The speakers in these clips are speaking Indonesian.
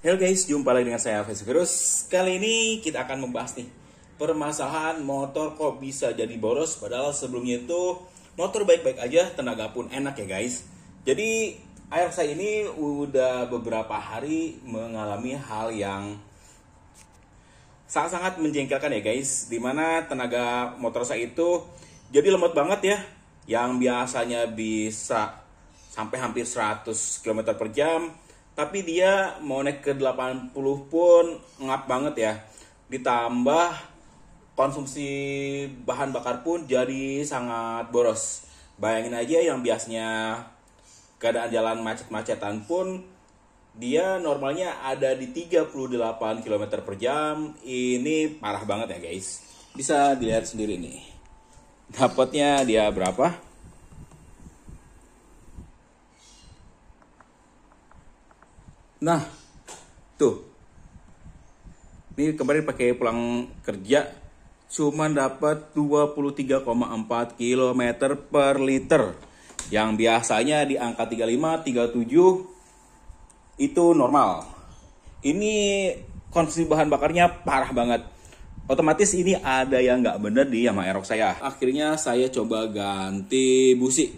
Halo guys, jumpa lagi dengan saya Alves Virus. Kali ini kita akan membahas nih permasalahan motor kok bisa jadi boros. Padahal sebelumnya itu motor baik-baik aja, tenaga pun enak ya guys. Jadi air saya ini udah beberapa hari mengalami hal yang sangat-sangat menjengkelkan ya guys. Dimana tenaga motor saya itu jadi lemot banget ya. Yang biasanya bisa sampai hampir 100 km per jam, tapi dia mau naik ke 80 pun ngap banget ya. Ditambah konsumsi bahan bakar pun jadi sangat boros. Bayangin aja yang biasanya keadaan jalan macet-macetan pun dia normalnya ada di 38 km per jam. Ini parah banget ya guys. Bisa dilihat sendiri nih. Dapatnya dia berapa? Nah, tuh. Ini kemarin pakai pulang kerja cuman dapat 23,4 km per liter. Yang biasanya di angka 35, 37 itu normal. Ini konsumsi bahan bakarnya parah banget. Otomatis ini ada yang nggak bener di Yamaha Aerox saya. Akhirnya saya coba ganti busi.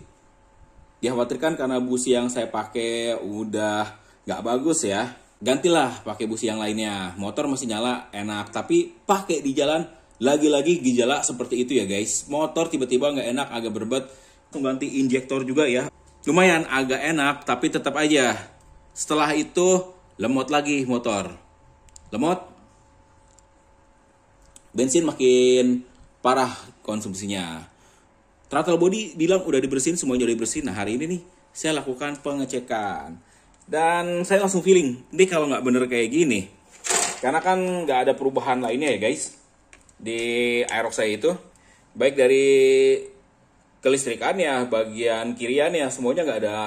Dikhawatirkan karena busi yang saya pakai udah nggak bagus ya, gantilah pakai busi yang lainnya. Motor masih nyala enak, tapi pakai di jalan lagi-lagi gejala seperti itu ya guys. Motor tiba-tiba nggak enak, agak berbet. Ganti injektor juga ya, lumayan agak enak, tapi tetap aja setelah itu lemot lagi motor. Lemot, bensin makin parah konsumsinya. Throttle body bilang udah dibersihin, semuanya udah dibersihin. Nah hari ini nih saya lakukan pengecekan. Dan saya langsung feeling, ini kalau nggak bener kayak gini, karena kan nggak ada perubahan lainnya ya guys, di Aerox saya itu, baik dari kelistrikannya, bagian kiriannya, semuanya nggak ada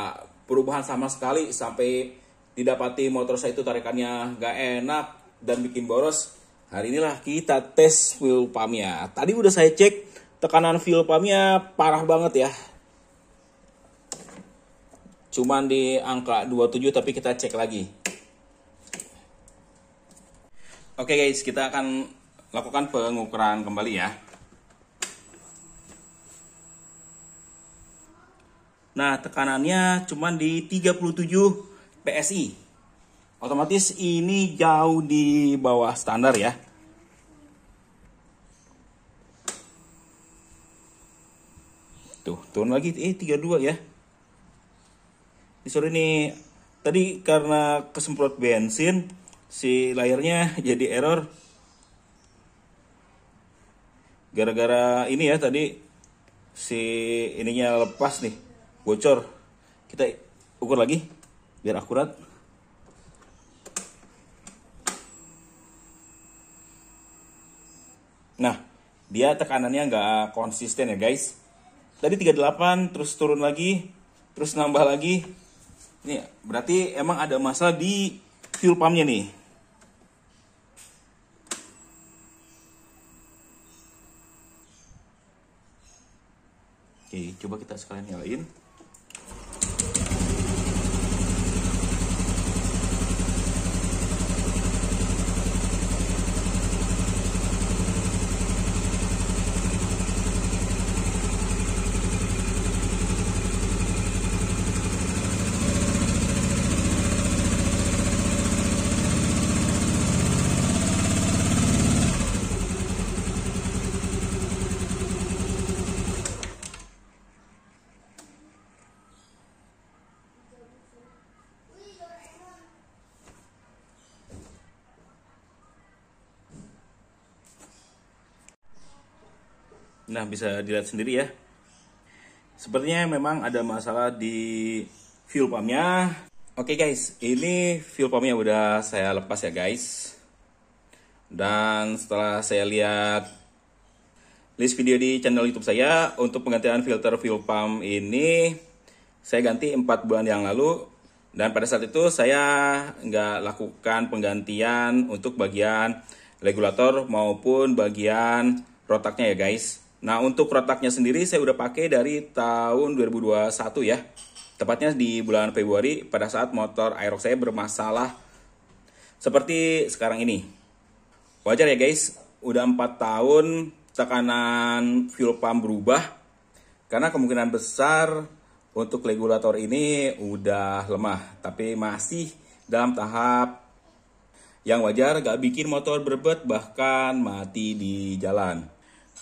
perubahan sama sekali, sampai didapati motor saya itu tarikannya nggak enak dan bikin boros. Hari inilah kita tes fuel pumpnya. Tadi udah saya cek, tekanan fuel pumpnya parah banget ya. Cuman di angka 27, tapi kita cek lagi. Oke guys, kita akan lakukan pengukuran kembali ya. Nah, tekanannya cuman di 37 PSI. Otomatis ini jauh di bawah standar ya. Tuh, turun lagi, 32 ya. Sorry nih, tadi karena kesemprot bensin, si layarnya jadi error. Gara-gara ini ya tadi, si ininya lepas nih, bocor. Kita ukur lagi, biar akurat. Nah, dia tekanannya nggak konsisten ya guys. Tadi 38, terus turun lagi, terus nambah lagi. Ini berarti emang ada masalah di fuel pumpnya nih. Oke, coba kita sekalian nyalain. Nah, bisa dilihat sendiri ya. Sepertinya memang ada masalah di fuel pumpnya. Oke guys, ini fuel pumpnya udah saya lepas ya guys. Dan setelah saya lihat list video di channel YouTube saya untuk penggantian filter fuel pump ini, saya ganti 4 bulan yang lalu. Dan pada saat itu saya nggak lakukan penggantian untuk bagian regulator maupun bagian rotaknya ya guys. Nah, untuk rotaknya sendiri saya udah pakai dari tahun 2021 ya. Tepatnya di bulan Februari pada saat motor Aerox saya bermasalah seperti sekarang ini. Wajar ya guys, udah 4 tahun tekanan fuel pump berubah, karena kemungkinan besar untuk regulator ini udah lemah, tapi masih dalam tahap yang wajar, gak bikin motor berbet bahkan mati di jalan.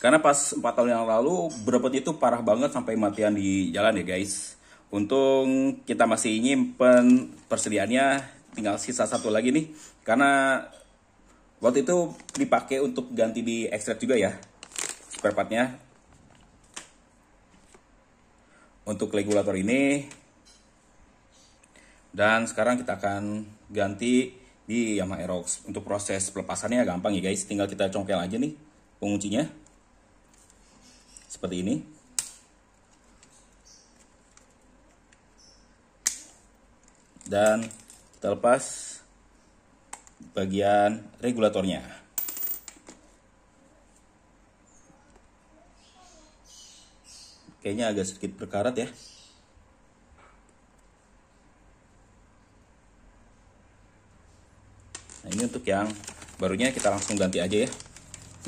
Karena pas 4 tahun yang lalu berebet itu parah banget sampai matian di jalan ya guys. Untung kita masih nyimpen persediaannya, tinggal sisa satu lagi nih. Karena waktu itu dipakai untuk ganti di extract juga ya, spare partnya. Untuk regulator ini. Dan sekarang kita akan ganti di Yamaha Aerox. Untuk proses pelepasannya gampang ya guys, tinggal kita congkel aja nih penguncinya. Seperti ini. Dan kita lepas bagian regulatornya. Kayaknya agak sedikit berkarat ya. Nah, ini untuk yang barunya kita langsung ganti aja ya.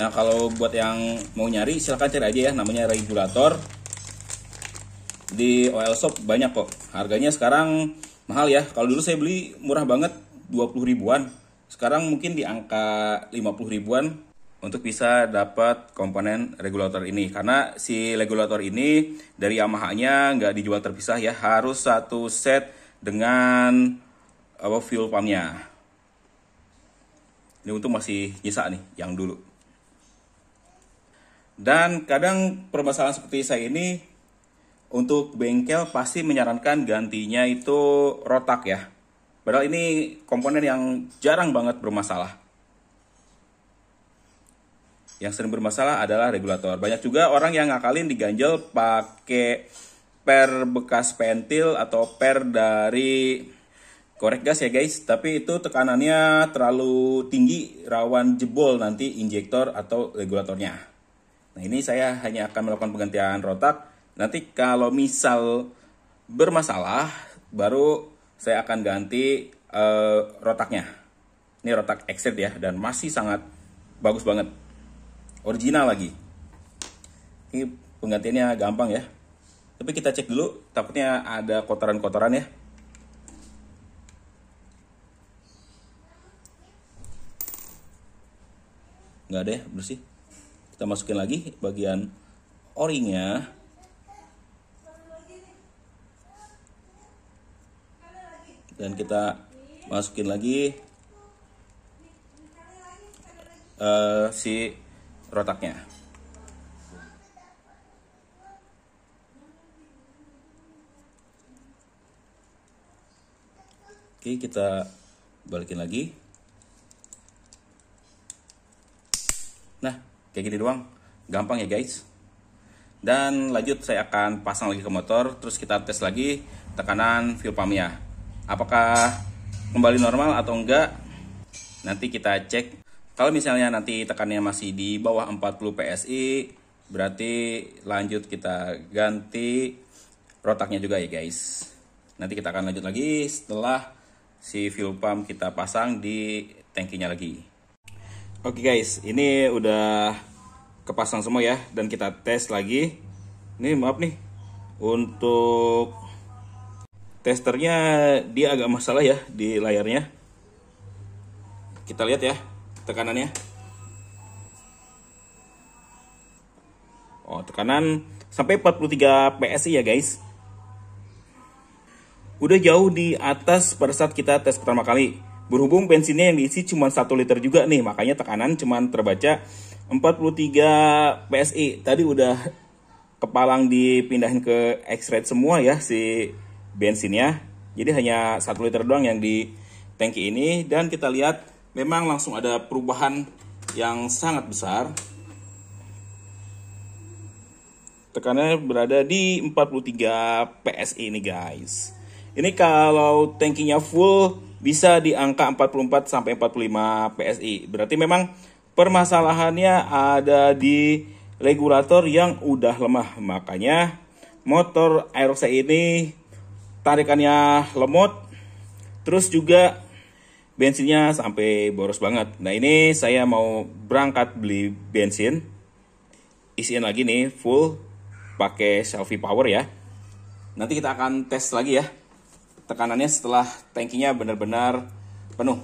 Nah, kalau buat yang mau nyari silahkan cari aja ya, namanya regulator. Di oil shop banyak kok. Harganya sekarang mahal ya. Kalau dulu saya beli murah banget, 20 ribuan. Sekarang mungkin di angka 50 ribuan untuk bisa dapat komponen regulator ini. Karena si regulator ini dari Yamaha-nya nggak dijual terpisah ya. Harus satu set dengan fuel pump-nya. Ini untuk masih nyisa nih yang dulu. Dan kadang permasalahan seperti saya ini, untuk bengkel pasti menyarankan gantinya itu rotak ya. Padahal ini komponen yang jarang banget bermasalah. Yang sering bermasalah adalah regulator. Banyak juga orang yang ngakalin diganjel pakai per bekas pentil atau per dari korek gas ya guys. Tapi itu tekanannya terlalu tinggi, rawan jebol nanti injektor atau regulatornya. Nah, ini saya hanya akan melakukan penggantian rotak. Nanti kalau misal bermasalah, baru saya akan ganti rotaknya. Ini rotak extrude ya, dan masih sangat bagus banget. Original lagi. Ini penggantiannya gampang ya. Tapi kita cek dulu, takutnya ada kotoran-kotoran ya. Nggak ada ya, bersih. Kita masukin lagi bagian o-ringnya. Dan kita masukin lagi si rotaknya. Oke, kita balikin lagi. Nah, kayak gini doang. Gampang ya guys. Dan lanjut saya akan pasang lagi ke motor. Terus kita tes lagi tekanan fuel pump-nya. Apakah kembali normal atau enggak, nanti kita cek. Kalau misalnya nanti tekanannya masih di bawah 40 PSI, berarti lanjut kita ganti rotaknya juga ya guys. Nanti kita akan lanjut lagi setelah si fuel pump kita pasang di tangkinya lagi. Oke guys, ini udah kepasang semua ya, dan kita tes lagi. Ini maaf nih, untuk testernya dia agak masalah ya di layarnya. Kita lihat ya tekanannya. Oh, tekanan sampai 43 PSI ya guys. Udah jauh di atas pada saat kita tes pertama kali. Berhubung bensinnya yang diisi cuma 1 liter juga nih, makanya tekanan cuma terbaca 43 PSI. Tadi udah kepalang dipindahin ke X-Rate semua ya si bensinnya. Jadi hanya 1 liter doang yang di tangki ini. Dan kita lihat memang langsung ada perubahan yang sangat besar. Tekanannya berada di 43 PSI ini guys. Ini kalau tangkinya full bisa di angka 44 sampai 45 PSI. Berarti memang permasalahannya ada di regulator yang udah lemah. Makanya motor Aerox ini tarikannya lemot, terus juga bensinnya sampai boros banget. Nah ini saya mau berangkat beli bensin, isiin lagi nih full pakai Selfie Power ya. Nanti kita akan tes lagi ya tekanannya setelah tangkinya benar-benar penuh.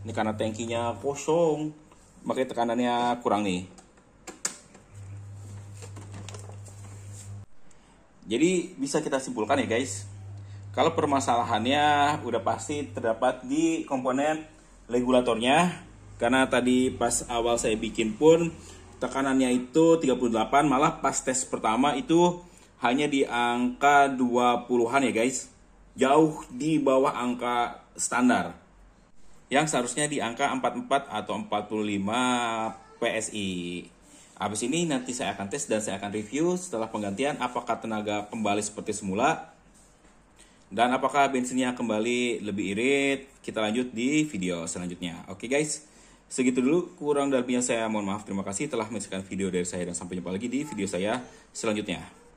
Ini karena tangkinya kosong, makanya tekanannya kurang nih. Jadi bisa kita simpulkan ya guys, kalau permasalahannya udah pasti terdapat di komponen regulatornya. Karena tadi pas awal saya bikin pun tekanannya itu 38, malah pas tes pertama itu hanya di angka 20-an ya guys. Jauh di bawah angka standar, yang seharusnya di angka 44 atau 45 PSI. Habis ini nanti saya akan tes dan saya akan review setelah penggantian apakah tenaga kembali seperti semula dan apakah bensinnya kembali lebih irit. Kita lanjut di video selanjutnya. Oke guys, segitu dulu, kurang dan lebihnya saya mohon maaf. Terima kasih telah menyaksikan video dari saya dan sampai jumpa lagi di video saya selanjutnya.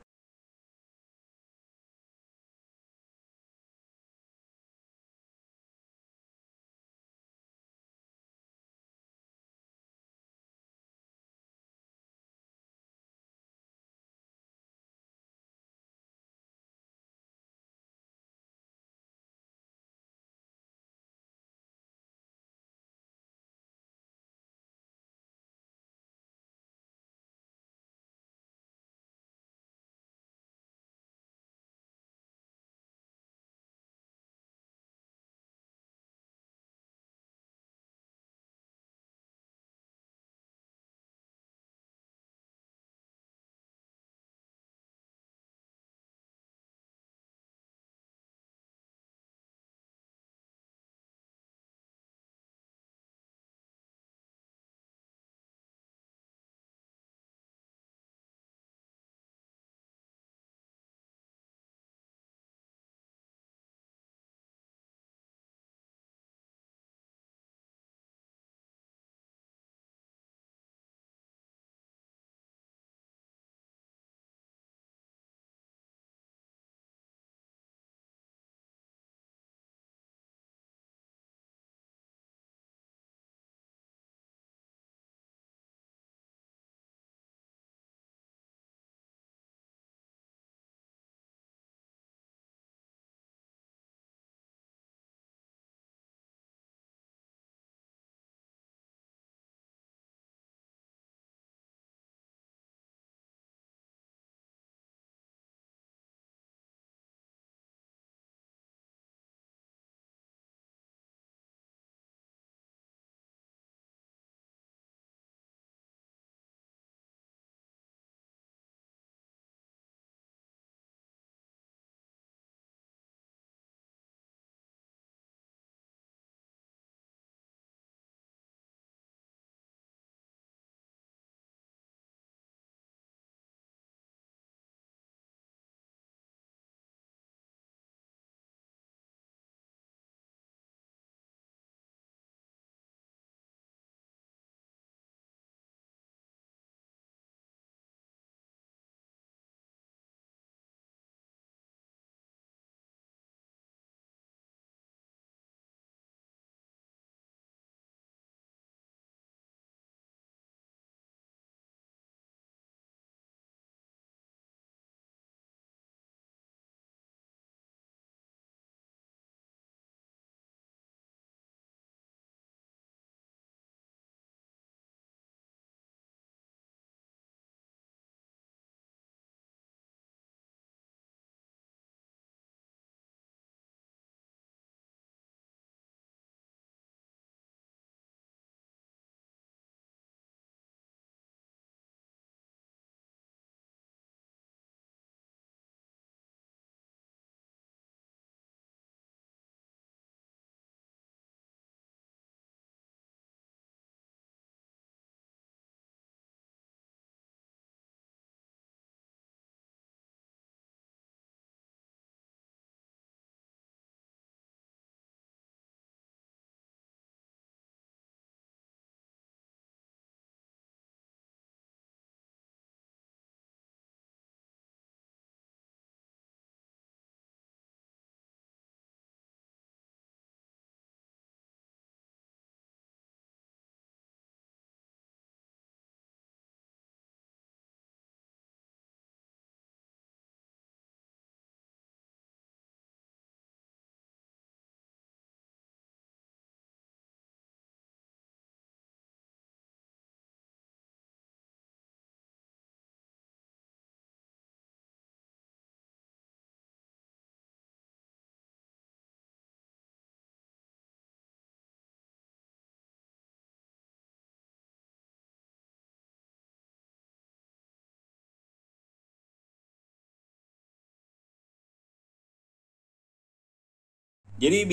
Jadi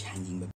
anjing